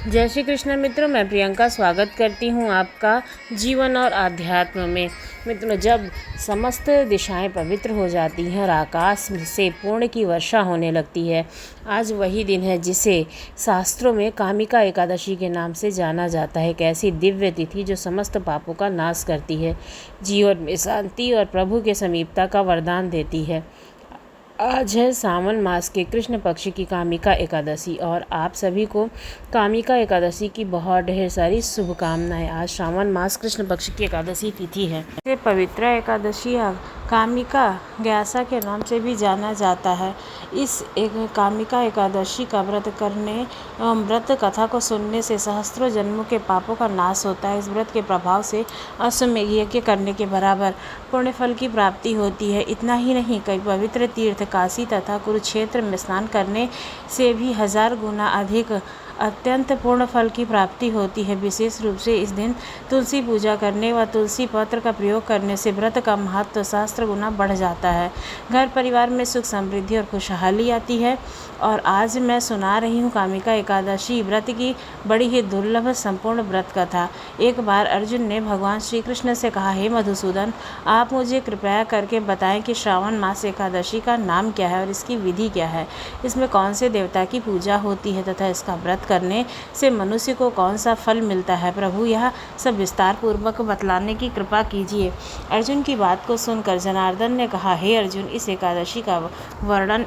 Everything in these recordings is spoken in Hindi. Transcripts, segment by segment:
जय श्री कृष्ण मित्रों, मैं प्रियंका स्वागत करती हूँ आपका जीवन और आध्यात्म में। मित्रों, जब समस्त दिशाएं पवित्र हो जाती हैं और आकाश से पूर्ण की वर्षा होने लगती है, आज वही दिन है जिसे शास्त्रों में कामिका एकादशी के नाम से जाना जाता है। एक ऐसी दिव्य तिथि जो समस्त पापों का नाश करती है, जीवन में शांति और प्रभु के समीपता का वरदान देती है। आज है सावन मास के कृष्ण पक्ष की कामिका एकादशी और आप सभी को कामिका एकादशी की बहुत ढेर सारी शुभकामनाएं। आज सावन मास कृष्ण पक्ष की एकादशी तिथि है। इसे पवित्र एकादशी या कामिका ग्यासा के नाम से भी जाना जाता है। इस कामिका एकादशी का व्रत करने एवं व्रत कथा को सुनने से सहस्त्रों जन्मों के पापों का नाश होता है। इस व्रत के प्रभाव से अश्वमेध यज्ञ करने के बराबर पुण्य फल की प्राप्ति होती है। इतना ही नहीं, कई पवित्र तीर्थ काशी तथा कुरुक्षेत्र में स्नान करने से भी 1000 गुना अधिक अत्यंत पूर्ण फल की प्राप्ति होती है। विशेष रूप से इस दिन तुलसी पूजा करने व तुलसी पत्र का प्रयोग करने से व्रत का महत्व सहस्त्र गुना बढ़ जाता है। घर परिवार में सुख समृद्धि और खुशहाली आती है। और आज मैं सुना रही हूँ कामिका एकादशी व्रत की बड़ी ही दुर्लभ संपूर्ण व्रत कथा। एक बार अर्जुन ने भगवान श्री कृष्ण से कहा, हे मधुसूदन, आप मुझे कृपया करके बताएं कि श्रावण मास एकादशी का नाम क्या है और इसकी विधि क्या है। इसमें कौन से देवता की पूजा होती है तथा इसका व्रत करने से मनुष्य को कौन सा फल मिलता है। प्रभु, यह सब विस्तार पूर्वक बतलाने की कृपा कीजिए। अर्जुन की बात को सुनकर जनार्दन ने कहा, हे अर्जुन, इस एकादशी का वर्णन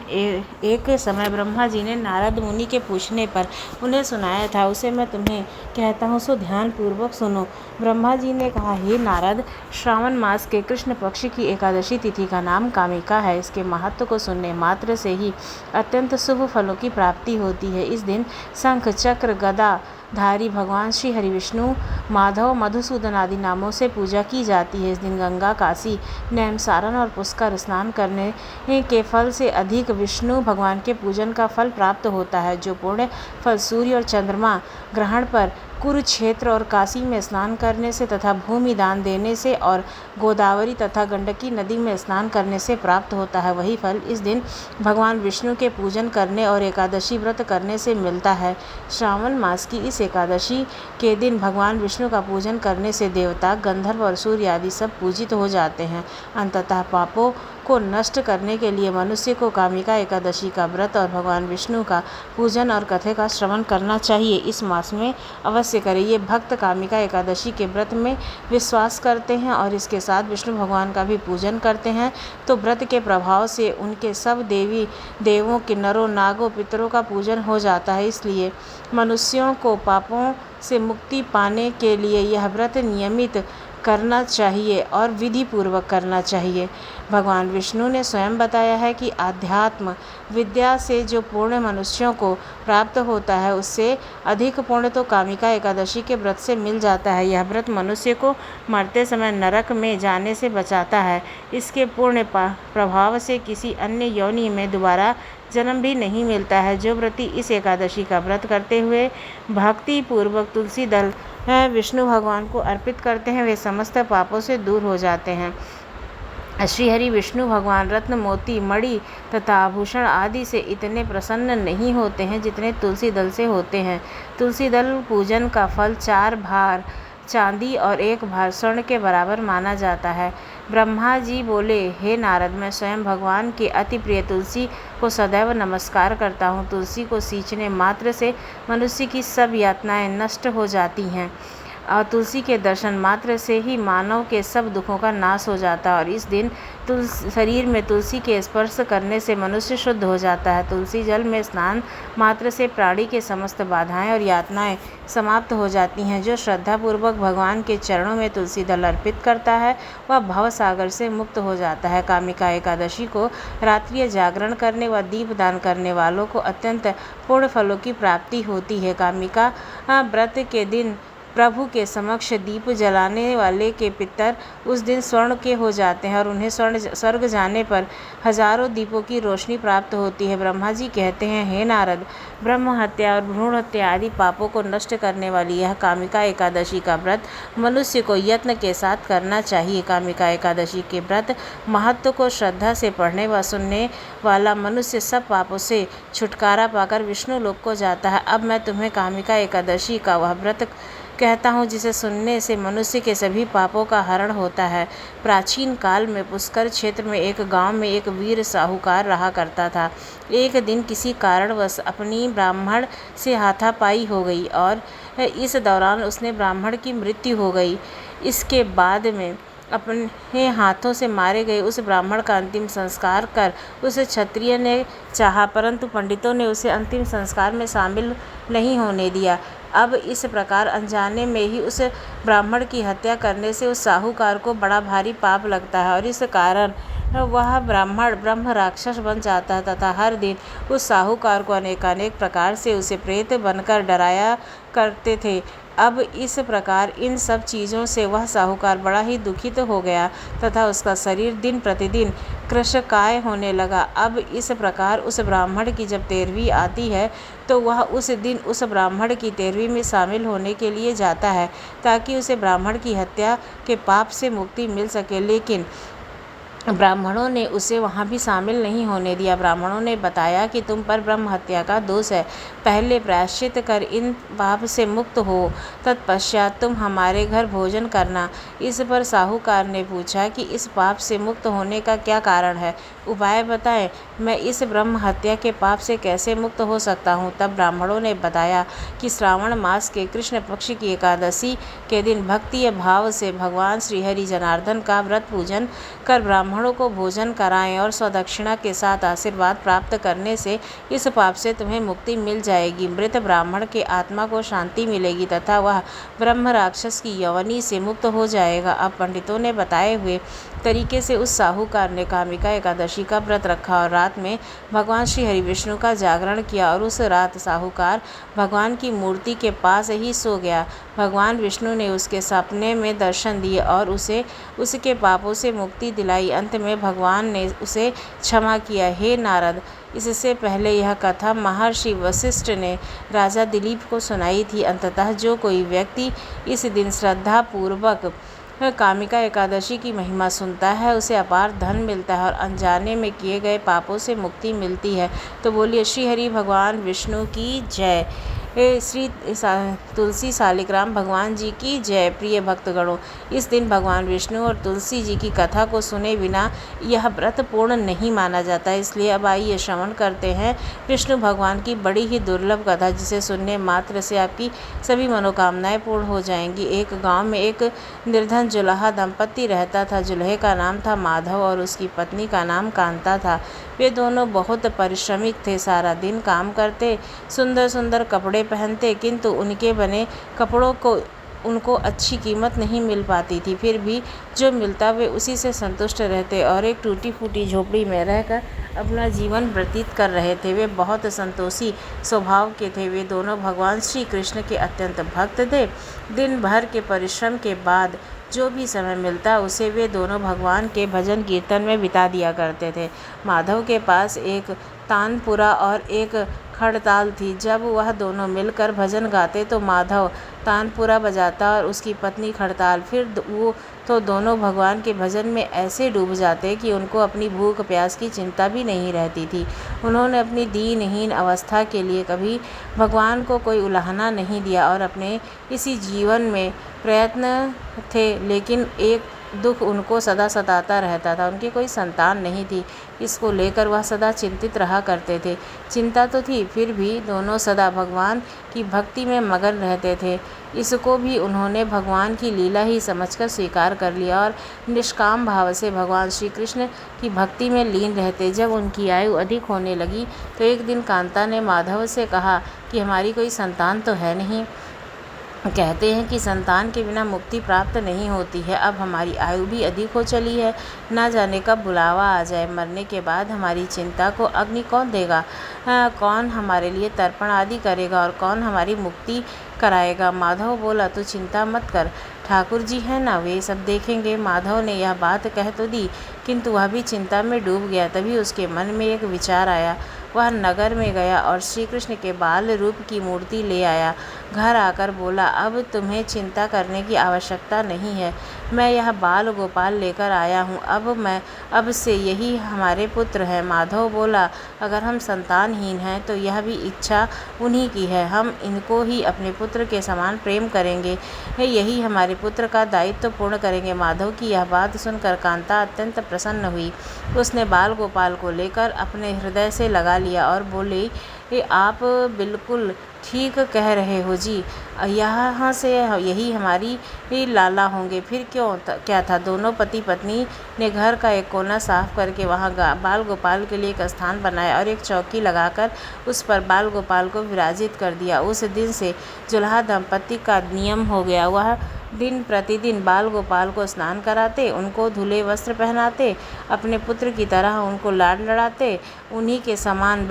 एक समय ब्रह्मा जी ने नारद मुनि के पूछने पर उन्हें सुनाया था, उसे मैं तुम्हें कहता हूँ, सो ध्यान पूर्वक सुनो। ब्रह्मा जी ने कहा, हे नारद, श्रावण मास के कृष्ण पक्ष की एकादशी तिथि का नाम कामिका है। इसके महत्व को सुनने मात्र से ही अत्यंत शुभ फलों की प्राप्ति होती है। इस दिन शंख चक्र गदा धारी भगवान श्री हरि विष्णु माधव मधुसूदन आदि नामों से पूजा की जाती है। इस दिन गंगा, काशी, नैमसारण और पुष्कर स्नान करने के फल से अधिक विष्णु भगवान के पूजन का फल प्राप्त होता है। जो पुण्य फल सूर्य और चंद्रमा ग्रहण पर, कुरुक्षेत्र और काशी में स्नान करने से तथा भूमि दान देने से और गोदावरी तथा गंडकी नदी में स्नान करने से प्राप्त होता है, वही फल इस दिन भगवान विष्णु के पूजन करने और एकादशी व्रत करने से मिलता है। श्रावण मास की इस एकादशी के दिन भगवान विष्णु का पूजन करने से देवता, गंधर्व और सूर्य आदि सब पूजित हो जाते हैं। अंततः पापों को नष्ट करने के लिए मनुष्य को कामिका एकादशी का व्रत और भगवान विष्णु का पूजन और कथे का श्रवण करना चाहिए। इस मास में अवश्य करें। ये भक्त कामिका एकादशी के व्रत में विश्वास करते हैं और इसके साथ विष्णु भगवान का भी पूजन करते हैं, तो व्रत के प्रभाव से उनके सब देवी देवों, किन्नरों, नागों, पितरों का पूजन हो जाता है। इसलिए मनुष्यों को पापों से मुक्ति पाने के लिए यह व्रत नियमित करना चाहिए और विधि पूर्वक करना चाहिए। भगवान विष्णु ने स्वयं बताया है कि आध्यात्म विद्या से जो पुण्य मनुष्यों को प्राप्त होता है, उससे अधिक पुण्य तो कामिका एकादशी के व्रत से मिल जाता है। यह व्रत मनुष्य को मरते समय नरक में जाने से बचाता है। इसके पुण्य प्रभाव से किसी अन्य योनि में दोबारा जन्म भी नहीं मिलता है। जो व्रती इस एकादशी का व्रत करते हुए भक्ति पूर्वक तुलसी दल विष्णु भगवान को अर्पित करते हैं, वे समस्त पापों से दूर हो जाते हैं। श्रीहरि विष्णु भगवान रत्न, मोती, मणि तथा आभूषण आदि से इतने प्रसन्न नहीं होते हैं जितने तुलसी दल से होते हैं। तुलसी दल पूजन का फल 4 भार चांदी और 1 भार स्वर्ण के बराबर माना जाता है। ब्रह्मा जी बोले, हे नारद, मैं स्वयं भगवान के अति प्रिय तुलसी को सदैव नमस्कार करता हूँ। तुलसी को सींचने मात्र से मनुष्य की सब यातनाएं नष्ट हो जाती हैं और तुलसी के दर्शन मात्र से ही मानव के सब दुखों का नाश हो जाता है। और इस दिन शरीर में तुलसी के स्पर्श करने से मनुष्य शुद्ध हो जाता है। तुलसी जल में स्नान मात्र से प्राणी के समस्त बाधाएं और यातनाएं समाप्त हो जाती हैं। जो श्रद्धापूर्वक भगवान के चरणों में तुलसी दल अर्पित करता है, वह भव सागर से मुक्त हो जाता है। कामिका एकादशी को रात्रि जागरण करने व दीपदान करने वालों को अत्यंत पूर्ण फलों की प्राप्ति होती है। कामिका व्रत के दिन प्रभु के समक्ष दीप जलाने वाले के पितर उस दिन स्वर्ण के हो जाते हैं और उन्हें स्वर्ग जाने पर हजारों दीपों की रोशनी प्राप्त होती है। ब्रह्मा जी कहते हैं, हे नारद, ब्रह्म हत्या और भ्रूण हत्या आदि पापों को नष्ट करने वाली यह कामिका एकादशी का व्रत मनुष्य को यत्न के साथ करना चाहिए। कामिका एकादशी के व्रत महत्व को श्रद्धा से पढ़ने व सुनने वाला मनुष्य सब पापों से छुटकारा पाकर विष्णु लोक को जाता है। अब मैं तुम्हें कामिका एकादशी का वह व्रत कहता हूँ जिसे सुनने से मनुष्य के सभी पापों का हरण होता है। प्राचीन काल में पुष्कर क्षेत्र में एक गांव में एक वीर साहूकार रहा करता था। एक दिन किसी कारणवश अपनी ब्राह्मण से हाथापाई हो गई और इस दौरान उसने ब्राह्मण की मृत्यु हो गई। इसके बाद में अपने हाथों से मारे गए उस ब्राह्मण का अंतिम संस्कार कर उस क्षत्रिय ने चाहा, परंतु पंडितों ने उसे अंतिम संस्कार में शामिल नहीं होने दिया। अब इस प्रकार अनजाने में ही उस ब्राह्मण की हत्या करने से उस साहूकार को बड़ा भारी पाप लगता है और इस कारण वह ब्राह्मण ब्रह्म राक्षस बन जाता है तथा हर दिन उस साहूकार को अनेकानेक प्रकार से उसे प्रेत बनकर डराया करते थे। अब इस प्रकार इन सब चीज़ों से वह साहूकार बड़ा ही दुखित हो गया तथा उसका शरीर दिन प्रतिदिन कृशकाय होने लगा। अब इस प्रकार उस ब्राह्मण की जब 13वीं आती है तो वह उस दिन उस ब्राह्मण की 13वीं में शामिल होने के लिए जाता है ताकि उसे ब्राह्मण की हत्या के पाप से मुक्ति मिल सके, लेकिन ब्राह्मणों ने उसे वहाँ भी शामिल नहीं होने दिया। ब्राह्मणों ने बताया कि तुम पर ब्रह्म हत्या का दोष है, पहले प्रायश्चित कर इन पाप से मुक्त हो, तत्पश्चात तुम हमारे घर भोजन करना। इस पर साहूकार ने पूछा कि इस पाप से मुक्त होने का क्या कारण है, उपाय बताएं, मैं इस ब्रह्म हत्या के पाप से कैसे मुक्त हो सकता हूँ। तब ब्राह्मणों ने बताया कि श्रावण मास के कृष्ण पक्ष की एकादशी के दिन भक्ति भाव से भगवान श्रीहरि जनार्दन का व्रत पूजन कर ब्राह्मणों को भोजन कराएं और स्वदक्षिणा के साथ आशीर्वाद प्राप्त करने से इस पाप से तुम्हें मुक्ति मिल जाएगी। मृत ब्राह्मण के आत्मा को शांति मिलेगी तथा वह ब्रह्म राक्षस की यवनी से मुक्त हो जाएगा। अब पंडितों ने बताए हुए तरीके से उस साहूकार ने कामिका एकादशी का व्रत रखा और रात में भगवान श्री हरि विष्णु का जागरण किया और उस रात साहूकार भगवान की मूर्ति के पास ही सो गया। भगवान विष्णु ने उसके सपने में दर्शन दिए और उसे उसके पापों से मुक्ति दिलाई। अंत में भगवान ने उसे क्षमा किया। हे नारद, इससे पहले यह कथा महर्षि वशिष्ठ ने राजा दिलीप को सुनाई थी। अंततः जो कोई व्यक्ति इस दिन श्रद्धापूर्वक कामिका एकादशी की महिमा सुनता है उसे अपार धन मिलता है और अनजाने में किए गए पापों से मुक्ति मिलती है। तो बोलिए श्री हरि भगवान विष्णु की जय। श्री तुलसी शालिग्राम भगवान जी की जय। प्रिय भक्तगणों, इस दिन भगवान विष्णु और तुलसी जी की कथा को सुने बिना यह व्रत पूर्ण नहीं माना जाता, इसलिए अब आइए श्रवण करते हैं विष्णु भगवान की बड़ी ही दुर्लभ कथा, जिसे सुनने मात्र से आपकी सभी मनोकामनाएं पूर्ण हो जाएंगी। एक गांव में एक निर्धन जुलाहा दंपति रहता था। जुल्हे का नाम था माधव और उसकी पत्नी का नाम कांता था। वे दोनों बहुत परिश्रमिक थे, सारा दिन काम करते, सुंदर सुंदर कपड़े पहनते, किंतु उनके बने कपड़ों को उनको अच्छी कीमत नहीं मिल पाती थी। फिर भी जो मिलता वे उसी से संतुष्ट रहते और एक टूटी फूटी झोपड़ी में रहकर अपना जीवन व्यतीत कर रहे थे। वे बहुत संतोषी स्वभाव के थे। वे दोनों भगवान श्री कृष्ण के अत्यंत भक्त थे। दिन भर के परिश्रम के बाद जो भी समय मिलता उसे वे दोनों भगवान के भजन कीर्तन में बिता दिया करते थे। माधव के पास एक तानपुरा और एक खड़ताल थी। जब वह दोनों मिलकर भजन गाते तो माधव तानपुरा बजाता और उसकी पत्नी खड़ताल। फिर वो तो दोनों भगवान के भजन में ऐसे डूब जाते कि उनको अपनी भूख प्यास की चिंता भी नहीं रहती थी। उन्होंने अपनी दीनहीन अवस्था के लिए कभी भगवान को कोई उलाहना नहीं दिया और अपने इसी जीवन में प्रयत्न थे, लेकिन एक दुख उनको सदा सताता रहता था। उनकी कोई संतान नहीं थी, इसको लेकर वह सदा चिंतित रहा करते थे। चिंता तो थी, फिर भी दोनों सदा भगवान की भक्ति में मगन रहते थे। इसको भी उन्होंने भगवान की लीला ही समझकर स्वीकार कर लिया और निष्काम भाव से भगवान श्री कृष्ण की भक्ति में लीन रहते। जब उनकी आयु अधिक होने लगी तो एक दिन कांता ने माधव से कहा कि हमारी कोई संतान तो है नहीं, कहते हैं कि संतान के बिना मुक्ति प्राप्त नहीं होती है। अब हमारी आयु भी अधिक हो चली है, ना जाने कब बुलावा आ जाए। मरने के बाद हमारी चिंता को अग्नि कौन देगा? कौन हमारे लिए तर्पण आदि करेगा और कौन हमारी मुक्ति कराएगा? माधव बोला, तू चिंता मत कर, ठाकुर जी है ना, वे सब देखेंगे। माधव ने यह बात कह तो दी, किंतु वह भी चिंता में डूब गया। तभी उसके मन में एक विचार आया। वह नगर में गया और श्री कृष्ण के बाल रूप की मूर्ति ले आया। घर आकर बोला, अब तुम्हें चिंता करने की आवश्यकता नहीं है, मैं यह बाल गोपाल लेकर आया हूँ। अब से यही हमारे पुत्र हैं। माधव बोला, अगर हम संतानहीन हैं तो यह भी इच्छा उन्हीं की है, हम इनको ही अपने पुत्र के समान प्रेम करेंगे, यही हमारे पुत्र का दायित्व पूर्ण करेंगे। माधव की यह बात सुनकर कांता अत्यंत प्रसन्न हुई। उसने बाल गोपाल को लेकर अपने हृदय से लगा लिया और बोली, आप बिल्कुल ठीक कह रहे हो जी, यहाँ से यही हमारी लाला होंगे। फिर क्या था। दोनों पति पत्नी ने घर का एक कोना साफ करके वहाँ बाल गोपाल के लिए एक स्थान बनाया और एक चौकी लगाकर उस पर बाल गोपाल को विराजित कर दिया। उस दिन से जुल्हा दंपति का नियम हो गया। वह दिन प्रतिदिन बाल गोपाल को स्नान कराते, उनको धुले वस्त्र पहनाते, अपने पुत्र की तरह उनको लाड लड़ाते, उन्हीं के समान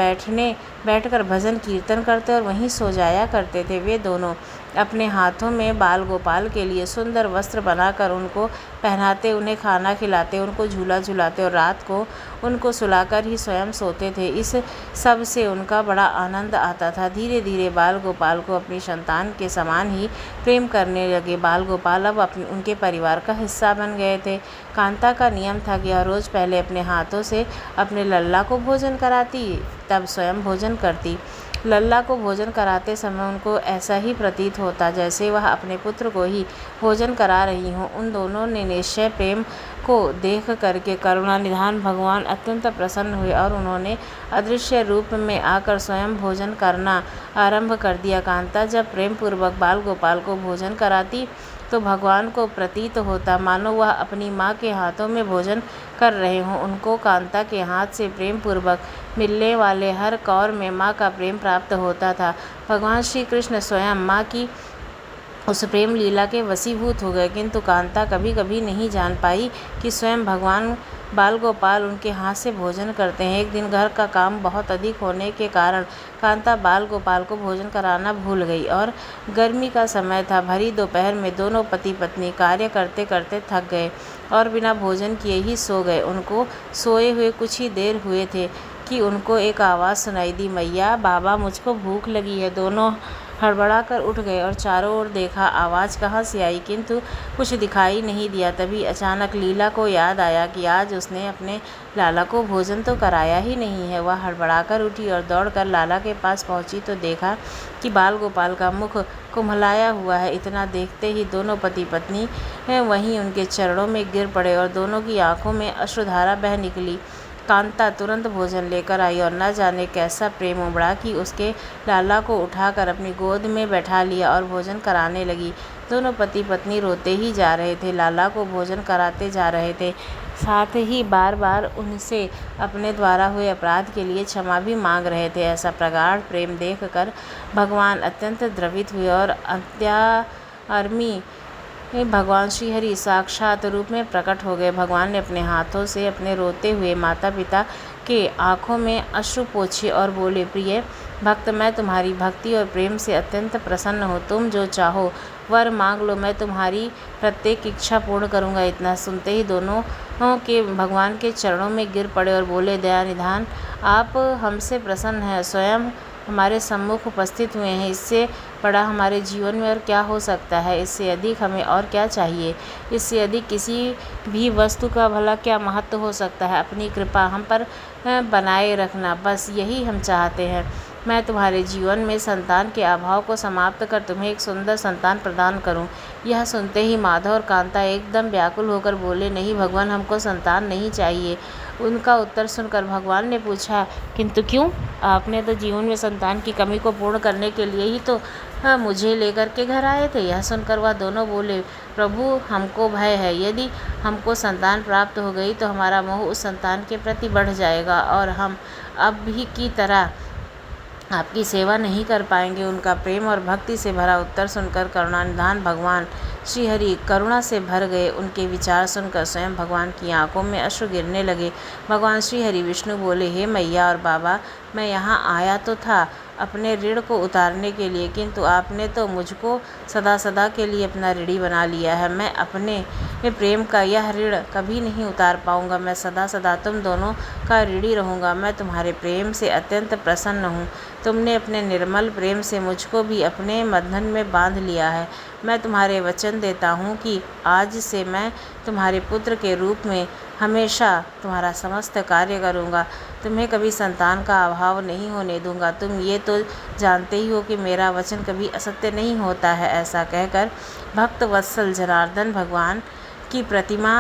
बैठकर भजन कीर्तन करते और वहीं सो जाया करते थे। वे दोनों अपने हाथों में बाल गोपाल के लिए सुंदर वस्त्र बनाकर उनको पहनाते, उन्हें खाना खिलाते, उनको झूला झुलाते और रात को उनको सुलाकर ही स्वयं सोते थे। इस सब से उनका बड़ा आनंद आता था। धीरे धीरे बाल गोपाल को अपनी संतान के समान ही प्रेम करने लगे। बाल गोपाल अब उनके परिवार का हिस्सा बन गए थे। कांता का नियम था कि हर रोज़ पहले अपने हाथों से अपने लल्ला को भोजन कराती, तब स्वयं भोजन करती। लल्ला को भोजन कराते समय उनको ऐसा ही प्रतीत होता जैसे वह अपने पुत्र को ही भोजन करा रही हों। उन दोनों ने निश्चय प्रेम को देख करके करुणानिधान भगवान अत्यंत प्रसन्न हुए और उन्होंने अदृश्य रूप में आकर स्वयं भोजन करना आरंभ कर दिया। कांता जब प्रेम पूर्वक बाल गोपाल को भोजन कराती तो भगवान को प्रतीत होता मानो वह अपनी माँ के हाथों में भोजन कर रहे हों। उनको कांता के हाथ से प्रेम पूर्वक मिलने वाले हर कौर में माँ का प्रेम प्राप्त होता था। भगवान श्री कृष्ण स्वयं माँ की उस प्रेम लीला के वशीभूत हो गए, किंतु कांता कभी कभी नहीं जान पाई कि स्वयं भगवान बाल गोपाल उनके हाथ से भोजन करते हैं। एक दिन घर का काम बहुत अधिक होने के कारण कांता बाल गोपाल को भोजन कराना भूल गई और गर्मी का समय था। भरी दोपहर में दोनों पति पत्नी कार्य करते करते थक गए और बिना भोजन किए ही सो गए। उनको सोए हुए कुछ ही देर हुए थे कि उनको एक आवाज़ सुनाई दी, मैया बाबा मुझको भूख लगी है। दोनों हड़बड़ा कर उठ गए और चारों ओर देखा, आवाज़ कहाँ से आई, किंतु कुछ दिखाई नहीं दिया। तभी अचानक लीला को याद आया कि आज उसने अपने लाला को भोजन तो कराया ही नहीं है। वह हड़बड़ाकर उठी और दौड़कर लाला के पास पहुंची तो देखा कि बाल गोपाल का मुख कुम्हलाया हुआ है। इतना देखते ही दोनों पति पत्नी वहीं उनके चरणों में गिर पड़े और दोनों की आंखों में अश्रुधारा बह निकली। कांता तुरंत भोजन लेकर आई और न जाने कैसा प्रेम उमड़ा कि उसके लाला को उठाकर अपनी गोद में बैठा लिया और भोजन कराने लगी। दोनों पति पत्नी रोते ही जा रहे थे, लाला को भोजन कराते जा रहे थे, साथ ही बार बार उनसे अपने द्वारा हुए अपराध के लिए क्षमा भी मांग रहे थे। ऐसा प्रगाढ़ प्रेम देखकर भगवान अत्यंत द्रवित हुए और अंतर्यामी भगवान श्रीहरि साक्षात रूप में प्रकट हो गए। भगवान ने अपने हाथों से अपने रोते हुए माता पिता के आँखों में अश्रु पोंछे और बोले, प्रिय भक्त, मैं तुम्हारी भक्ति और प्रेम से अत्यंत प्रसन्न हूँ। तुम जो चाहो वर मांग लो, मैं तुम्हारी प्रत्येक इच्छा पूर्ण करूँगा। इतना सुनते ही दोनों के भगवान के चरणों में गिर पड़े और बोले, दयानिधान, आप हमसे प्रसन्न हैं, स्वयं हमारे सम्मुख उपस्थित हुए हैं। इससे बड़ा हमारे जीवन में और क्या हो सकता है? इससे अधिक हमें और क्या चाहिए? इससे अधिक किसी भी वस्तु का भला क्या महत्व हो सकता है? अपनी कृपा हम पर बनाए रखना, बस यही हम चाहते हैं। मैं तुम्हारे जीवन में संतान के अभाव को समाप्त कर तुम्हें एक सुंदर संतान प्रदान करूं। यह सुनते ही माधव और कांता एकदम व्याकुल होकर बोले, नहीं भगवान, हमको संतान नहीं चाहिए। उनका उत्तर सुनकर भगवान ने पूछा, किंतु क्यों? आपने तो जीवन में संतान की कमी को पूर्ण करने के लिए ही तो मुझे लेकर के घर आए थे। यह सुनकर वह दोनों बोले, प्रभु, हमको भय है, यदि हमको संतान प्राप्त हो गई तो हमारा मोह उस संतान के प्रति बढ़ जाएगा और हम अब भी की तरह आपकी सेवा नहीं कर पाएंगे। उनका प्रेम और भक्ति से भरा उत्तर सुनकर करुणानिधान भगवान श्रीहरि करुणा से भर गए। उनके विचार सुनकर स्वयं भगवान की आंखों में अश्रु गिरने लगे। भगवान श्रीहरि विष्णु बोले, हे मैया और बाबा, मैं यहाँ आया तो था अपने ऋण को उतारने के लिए, किंतु आपने तो मुझको सदा सदा के लिए अपना ऋणी बना लिया है। मैं अपने प्रेम का यह ऋण कभी नहीं उतार पाऊंगा। मैं सदा सदा तुम दोनों का ऋणी रहूंगा। मैं तुम्हारे प्रेम से अत्यंत प्रसन्न हूँ। तुमने अपने निर्मल प्रेम से मुझको भी अपने बंधन में बांध लिया है। मैं तुम्हारे वचन देता हूँ कि आज से मैं तुम्हारे पुत्र के रूप में हमेशा तुम्हारा समस्त कार्य करूँगा। तुम्हें कभी संतान का अभाव नहीं होने दूंगा। तुम ये तो जानते ही हो कि मेरा वचन कभी असत्य नहीं होता है। ऐसा कहकर भक्त वत्सल जनार्दन भगवान की प्रतिमा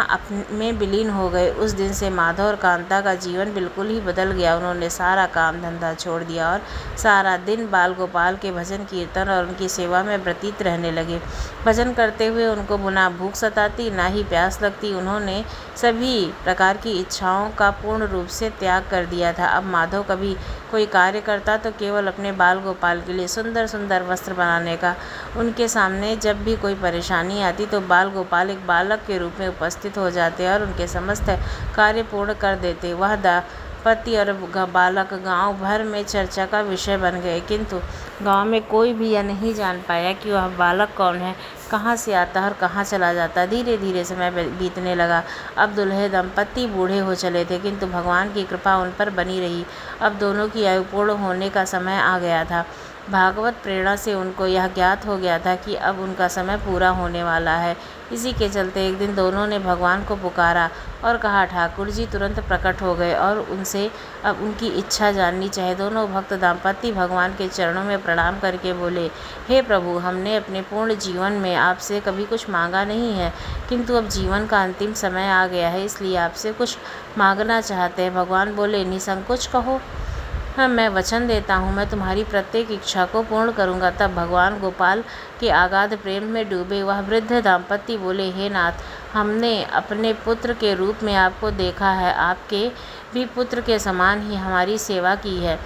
में विलीन हो गए। उस दिन से माधव और कांता का जीवन बिल्कुल ही बदल गया। उन्होंने सारा काम धंधा छोड़ दिया और सारा दिन बाल गोपाल के भजन कीर्तन और उनकी सेवा में व्यतीत रहने लगे। भजन करते हुए उनको ना भूख सताती ना ही प्यास लगती। उन्होंने सभी प्रकार की इच्छाओं का पूर्ण रूप से त्याग कर दिया था। अब माधव कभी कोई कार्य करता तो केवल अपने बाल गोपाल के लिए सुंदर सुंदर वस्त्र बनाने का। उनके सामने जब भी कोई परेशानी आती तो बाल गोपाल एक बालक के रूप में उपस्थित हो जाते और उनके समस्त कार्य पूर्ण कर देते। वह पति और बालक गांव भर में चर्चा का विषय बन गए, किंतु गांव में कोई भी यह नहीं जान पाया कि वह बालक कौन है, कहाँ से आता है और कहाँ चला जाता। धीरे धीरे समय बीतने लगा। अब दुल्हे दंपति बूढ़े हो चले थे, किंतु भगवान की कृपा उन पर बनी रही। अब दोनों की आयु पूर्ण होने का समय आ गया था। भागवत प्रेरणा से उनको यह ज्ञात हो गया था कि अब उनका समय पूरा होने वाला है। इसी के चलते एक दिन दोनों ने भगवान को पुकारा और कहा, ठाकुर जी तुरंत प्रकट हो गए और उनसे अब उनकी इच्छा जाननी चाहिए। दोनों भक्त दाम्पत्य भगवान के चरणों में प्रणाम करके बोले, हे प्रभु, हमने अपने पूर्ण जीवन में आपसे कभी कुछ मांगा नहीं है, किंतु अब जीवन का अंतिम समय आ गया है, इसलिए आपसे कुछ मांगना चाहते हैं। भगवान बोले, निसंकोच कहो। हाँ, मैं वचन देता हूँ, मैं तुम्हारी प्रत्येक इच्छा को पूर्ण करूँगा। तब भगवान गोपाल के अगाध प्रेम में डूबे वह वृद्ध दाम्पत्य बोले, हे नाथ, हमने अपने पुत्र के रूप में आपको देखा है। आपके भी पुत्र के समान ही हमारी सेवा की है।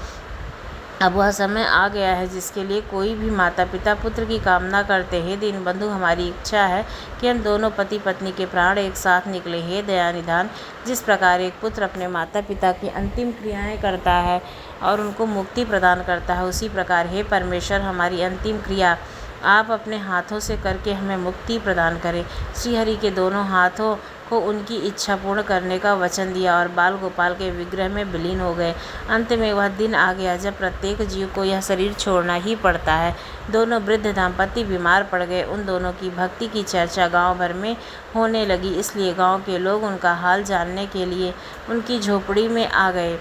अब वह समय आ गया है जिसके लिए कोई भी माता पिता पुत्र की कामना करते। हे दीनबंधु, हमारी इच्छा है कि हम दोनों पति पत्नी के प्राण एक साथ निकले। हे दयानिधान, जिस प्रकार एक पुत्र अपने माता पिता की अंतिम क्रियाएं करता है और उनको मुक्ति प्रदान करता है, उसी प्रकार हे परमेश्वर, हमारी अंतिम क्रिया आप अपने हाथों से करके हमें मुक्ति प्रदान करें। श्रीहरि के दोनों हाथों को उनकी इच्छा पूर्ण करने का वचन दिया और बाल गोपाल के विग्रह में विलीन हो गए। अंत में वह दिन आ गया जब प्रत्येक जीव को यह शरीर छोड़ना ही पड़ता है। दोनों वृद्ध दाम्पत्य बीमार पड़ गए। उन दोनों की भक्ति की चर्चा गांव भर में होने लगी, इसलिए गांव के लोग उनका हाल जानने के लिए उनकी झोपड़ी में आ गए।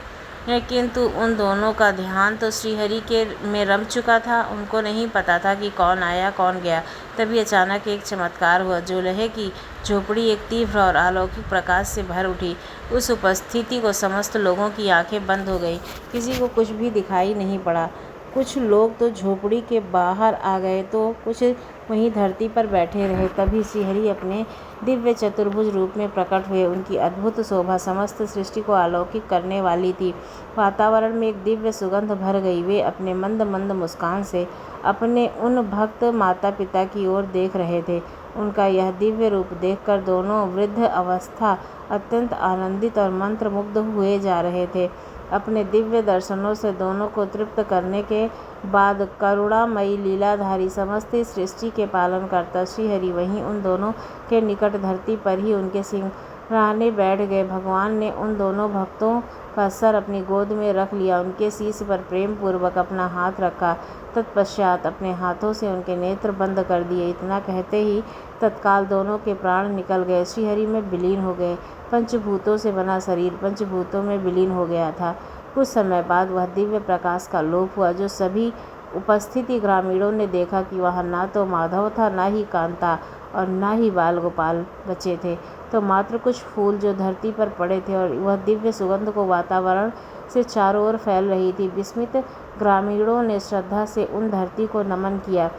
किंतु उन दोनों का ध्यान तो श्रीहरि के में रम चुका था। उनको नहीं पता था कि कौन आया कौन गया। तभी अचानक एक चमत्कार हुआ। जोलहे की झोपड़ी एक तीव्र और अलौकिक प्रकाश से भर उठी। उस उपस्थिति को समस्त लोगों की आंखें बंद हो गई। किसी को कुछ भी दिखाई नहीं पड़ा। कुछ लोग तो झोपड़ी के बाहर आ गए तो कुछ वहीं धरती पर बैठे रहे। तभी श्रीहरि अपने दिव्य चतुर्भुज रूप में प्रकट हुए। उनकी अद्भुत शोभा समस्त सृष्टि को अलौकिक करने वाली थी। वातावरण में एक दिव्य सुगंध भर गई। वे अपने मंद मंद मुस्कान से अपने उन भक्त माता पिता की ओर देख रहे थे। उनका यह दिव्य रूप देखकर दोनों वृद्ध अवस्था अत्यंत आनंदित और मंत्रमुग्ध हुए जा रहे थे। अपने दिव्य दर्शनों से दोनों को तृप्त करने के बाद करुणामयी लीलाधारी समस्त सृष्टि के पालन करता श्रीहरि वहीं उन दोनों के निकट धरती पर ही उनके सिंहासने बैठ गए। भगवान ने उन दोनों भक्तों का सर अपनी गोद में रख लिया, उनके शीश पर प्रेम पूर्वक अपना हाथ रखा, तत्पश्चात अपने हाथों से उनके नेत्र बंद कर दिए। इतना कहते ही तत्काल दोनों के प्राण निकल गए, श्रीहरि में विलीन हो गए। पंचभूतों से बना शरीर पंचभूतों में विलीन हो गया था। कुछ समय बाद वह दिव्य प्रकाश का लोप हुआ। जो सभी उपस्थिति ग्रामीणों ने देखा कि वह ना तो माधव था, ना ही कांता और ना ही बाल गोपाल बचे थे, तो मात्र कुछ फूल जो धरती पर पड़े थे और वह दिव्य सुगंध को वातावरण से चारों ओर फैल रही थी। विस्मित ग्रामीणों ने श्रद्धा से उन धरती को नमन किया।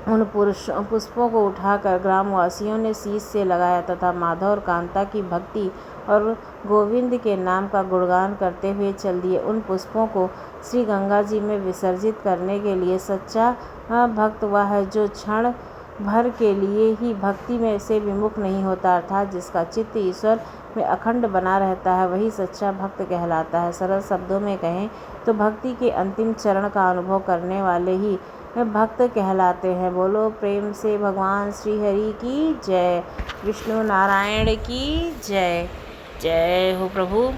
उन पुष्पों को उठाकर ग्रामवासियों ने शीश से लगाया तथा माधव और कांता की भक्ति और गोविंद के नाम का गुणगान करते हुए चल दिए। उन पुष्पों को श्री गंगा जी में विसर्जित करने के लिए सच्चा भक्त वह है जो क्षण भर के लिए ही भक्ति में से विमुख नहीं होता, अर्थात जिसका चित्त ईश्वर में अखंड बना रहता है, वही सच्चा भक्त कहलाता है। सरल शब्दों में कहें तो भक्ति के अंतिम चरण का अनुभव करने वाले ही भक्त कहलाते हैं। बोलो प्रेम से भगवान श्री हरि की जय, विष्णु नारायण की जय। जय हो प्रभु।